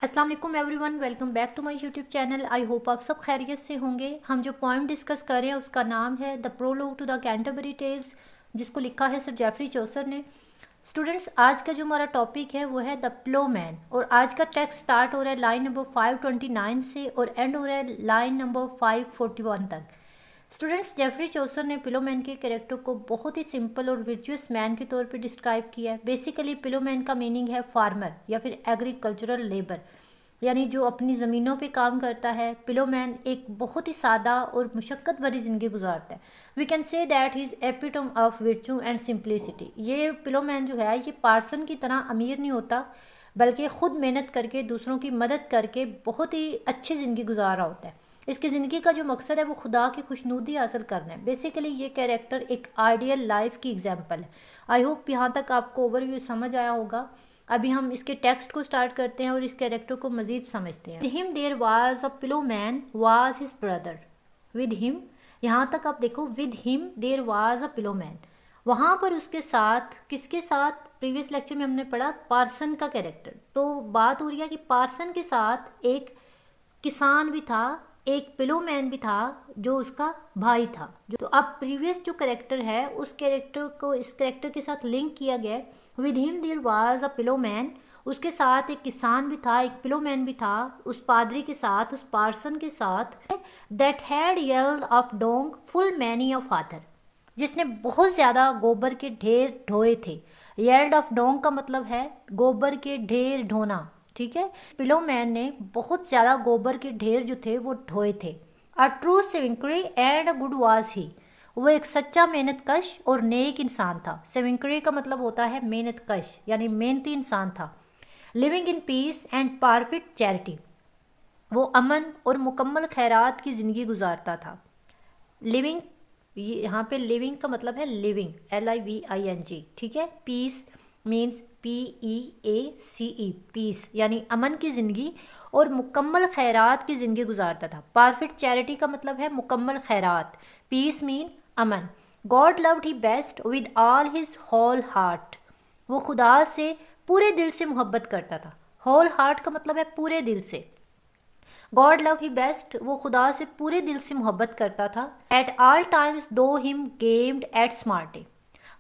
अस्सलाम वालेकुम everyone, welcome back to my YouTube channel. I hope आप सब खैरियत से होंगे। हम जो पॉइंट डिस्कस कर रहे हैं उसका नाम है the prologue to the Canterbury tales, जिसको लिखा है सर जेफरी चौसर ने। स्टूडेंट्स, आज का जो हमारा टॉपिक है वो है द प्लोमैन, और आज का टेक्स्ट स्टार्ट हो रहा है लाइन नंबर 529 से और एंड हो रहा है लाइन नंबर 541 तक। स्टूडेंट्स, जेफरी चौसर ने पिलोमैन के कैरेक्टर को बहुत ही सिंपल और वर्चुअस मैन के तौर पे डिस्क्राइब किया है। बेसिकली पिलोमैन का मीनिंग है फार्मर या फिर एग्रीकल्चरल लेबर, यानी जो अपनी ज़मीनों पे काम करता है। पिलोमैन एक बहुत ही सादा और मुशक्क़त भरी ज़िंदगी गुजारता है। We can say that he is epitome of virtue and simplicity. ये पिलोमैन जो है ये पार्सन की तरह अमीर नहीं होता, बल्कि ख़ुद मेहनत करके दूसरों की मदद करके बहुत ही अच्छी ज़िंदगी गुजार रहा होता है। इसकी ज़िंदगी का जो मकसद है वो खुदा की खुशनुदी हासिल करना है। बेसिकली ये कैरेक्टर एक आइडियल लाइफ की एग्जांपल है। आई होप यहाँ तक आपको ओवरव्यू समझ आया होगा। अभी हम इसके टेक्स्ट को स्टार्ट करते हैं और इस कैरेक्टर को मज़ीद समझते हैं। With him there was a ploughman was his brother. With him, यहाँ तक आप देखो, with him there was a ploughman. वहाँ पर उसके साथ, किसके साथ? प्रीवियस लेक्चर में हमने पढ़ा पार्सन का कैरेक्टर। तो बात हो रही है कि पार्सन के साथ एक किसान भी था, एक पिलोमैन भी था जो उसका भाई था। तो अब प्रीवियस जो कैरेक्टर है उस कैरेक्टर को इस कैरेक्टर के साथ लिंक किया गया। With him there was a ploughman, उसके साथ एक किसान भी था, एक पिलोमैन भी था, उस पादरी के साथ, उस पार्सन के साथ। That had yield of dung full many of fother, जिसने बहुत ज़्यादा गोबर के ढेर ढोए थे। येल्ड ऑफ डोंग का मतलब है गोबर के ढेर ढोना, ठीक है। पिलोमैन ने बहुत ज़्यादा गोबर के ढेर जो थे वो ढोए थे। अ ट्रू सेविंकरी and a good was he, वो एक सच्चा मेहनत कश और नेक इंसान था। सेविंकरी का मतलब होता है मेहनत कश, यानी मेहनती इंसान था। Living in peace and perfect charity, वो अमन और मुकम्मल खैरात की ज़िंदगी गुजारता था। लिविंग, ये यहाँ पे लिविंग का मतलब है लिविंग, LIVING, ठीक है। पीस मीन्स PEACE, पीस यानी अमन की ज़िंदगी, और मुकम्मल खैरात की ज़िंदगी गुजारता था। परफेक्ट चैरिटी का मतलब है मुकम्मल खैरात। पीस मीन अमन। God loved he best with all his whole heart, वो खुदा से पूरे दिल से मोहब्बत करता था। होल हार्ट का मतलब है पूरे दिल से। गॉड लव ही बेस्ट, वो खुदा से पूरे दिल से मोहब्बत करता था। एट ऑल टाइम्स दो हिम गेम्ड एट स्मार्टे,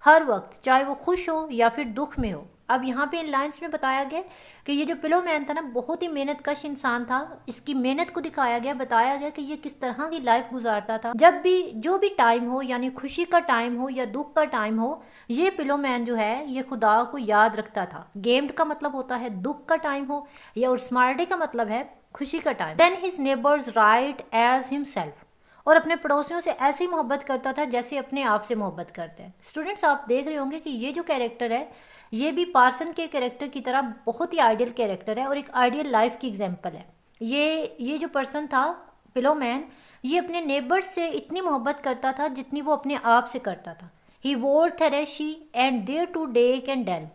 हर वक्त चाहे वो खुश हो या फिर दुख में हो। अब यहाँ पे इन लाइन्स में बताया गया कि ये जो पिलोमैन था ना, बहुत ही मेहनत कश इंसान था। इसकी मेहनत को दिखाया गया, बताया गया कि ये किस तरह की लाइफ गुजारता था। जब भी जो भी टाइम हो, यानी खुशी का टाइम हो या दुख का टाइम हो, ये पिलोमैन जो है ये खुदा को याद रखता था। गेम्ड का मतलब होता है दुख का टाइम हो, या और स्मार्टे का मतलब है खुशी का time. Then his neighbours right as himself, और अपने पड़ोसियों से ऐसी मोहब्बत करता था जैसे अपने आप से मोहब्बत करते हैं। स्टूडेंट्स, आप देख रहे होंगे कि ये जो कैरेक्टर है ये भी पार्सन के कैरेक्टर की तरह बहुत ही आइडियल कैरेक्टर है और एक आइडियल लाइफ की एग्जांपल है। ये जो पर्सन था पिलोमैन, ये अपने नेबर्स से इतनी मोहब्बत करता था जितनी वो अपने आप से करता था। He wore thresher and there to deck and dale,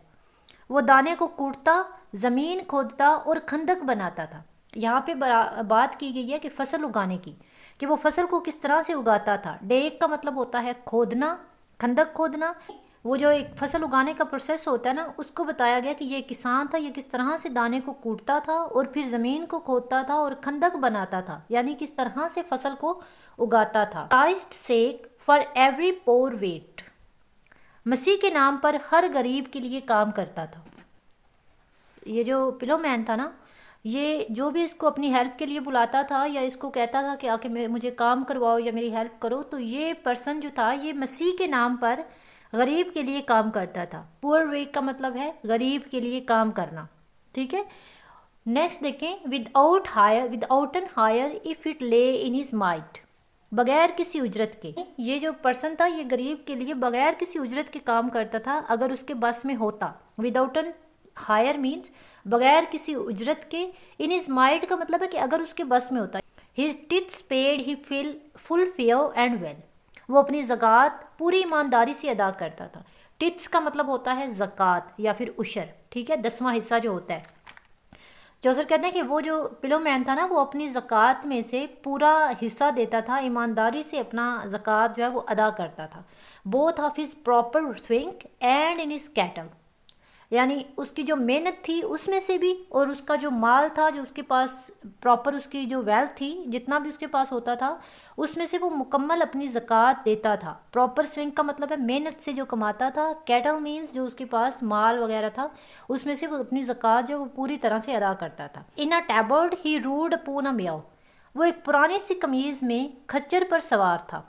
वो दाने को कूटता, ज़मीन खोदता और खंदक बनाता था। यहाँ पे बात की गई है कि फसल उगाने की, कि वो फसल को किस तरह से उगाता था। डेक का मतलब होता है खोदना, खंदक खोदना। वो जो एक फसल उगाने का प्रोसेस होता है ना, उसको बताया गया कि ये किसान था, ये किस तरह से दाने को कूटता था और फिर ज़मीन को खोदता था और खंदक बनाता था, यानी किस तरह से फसल को उगाता था। Christ sake for every poor wet, मसीह के नाम पर हर गरीब के लिए काम करता था। ये जो पिलोमैन था ना, ये जो भी इसको अपनी हेल्प के लिए बुलाता था या इसको कहता था कि आके मुझे काम करवाओ या मेरी हेल्प करो, तो ये पर्सन जो था ये मसीह के नाम पर गरीब के लिए काम करता था। पुअर वेक का है गरीब के लिए काम करना, ठीक है। नेक्स्ट देखें, without an hire if it lay in his might, बगैर किसी उजरत के। ये जो पर्सन था ये गरीब के लिए बगैर किसी उजरत के काम करता था अगर उसके बस में होता। विदाउट एन हायर मीन्स बगैर किसी उजरत के। इन हिज माइट का मतलब है कि अगर उसके बस में होता। His tits paid he full fair and well, वो अपनी ज़कात पूरी ईमानदारी से अदा करता था। टिट्स का मतलब होता है ज़कात या फिर उशर, ठीक है, 10वां हिस्सा जो होता है। चौसर कहते हैं कि वो जो पिलोमैन था ना, वो अपनी ज़कात में से पूरा हिस्सा देता था, ईमानदारी से अपना ज़कात जो है वो अदा करता था। Both of his proper think and in his cattle, यानी उसकी जो मेहनत थी उसमें से भी, और उसका जो माल था, जो उसके पास प्रॉपर उसकी जो वेल्थ थी, जितना भी उसके पास होता था उसमें से वो मुकम्मल अपनी ज़कात देता था। प्रॉपर स्विंग का मतलब है मेहनत से जो कमाता था। कैटल मीन्स जो उसके पास माल वगैरह था उसमें से वो अपनी ज़कात जो वो पूरी तरह से अदा करता था। इन अ टैबर्ड ही रूड अपोन अ म्याऊ, वो एक पुरानी सी कमीज़ में खच्चर पर सवार था।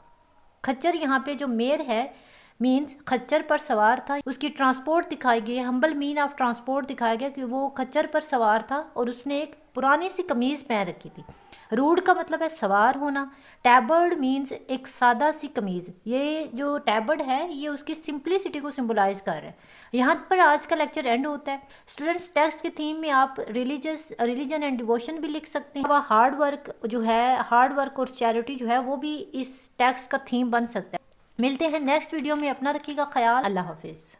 खच्चर यहाँ पे जो मेयर है मीन्स खच्चर पर सवार था। उसकी ट्रांसपोर्ट दिखाई गई, हम्बल मीन ऑफ ट्रांसपोर्ट दिखाया गया कि वो खच्चर पर सवार था और उसने एक पुरानी सी कमीज़ पहन रखी थी। रूड का मतलब है सवार होना। टैबर्ड मीन्स एक सादा सी कमीज़। ये जो टैबर्ड है ये उसकी सिंपलिसिटी को सिंबलाइज कर रहा है। यहाँ पर आज का लेक्चर एंड होता है। स्टूडेंट्स, टेक्स्ट के थीम में आप रिलीजन एंड डिवोशन भी लिख सकते हैं। हार्ड वर्क जो है, हार्ड वर्क और चैरिटी जो है वो भी इस टेक्स्ट का थीम बन सकता है। मिलते हैं नेक्स्ट वीडियो में। अपना रखिएगा ख्याल। अल्लाह हाफिज़।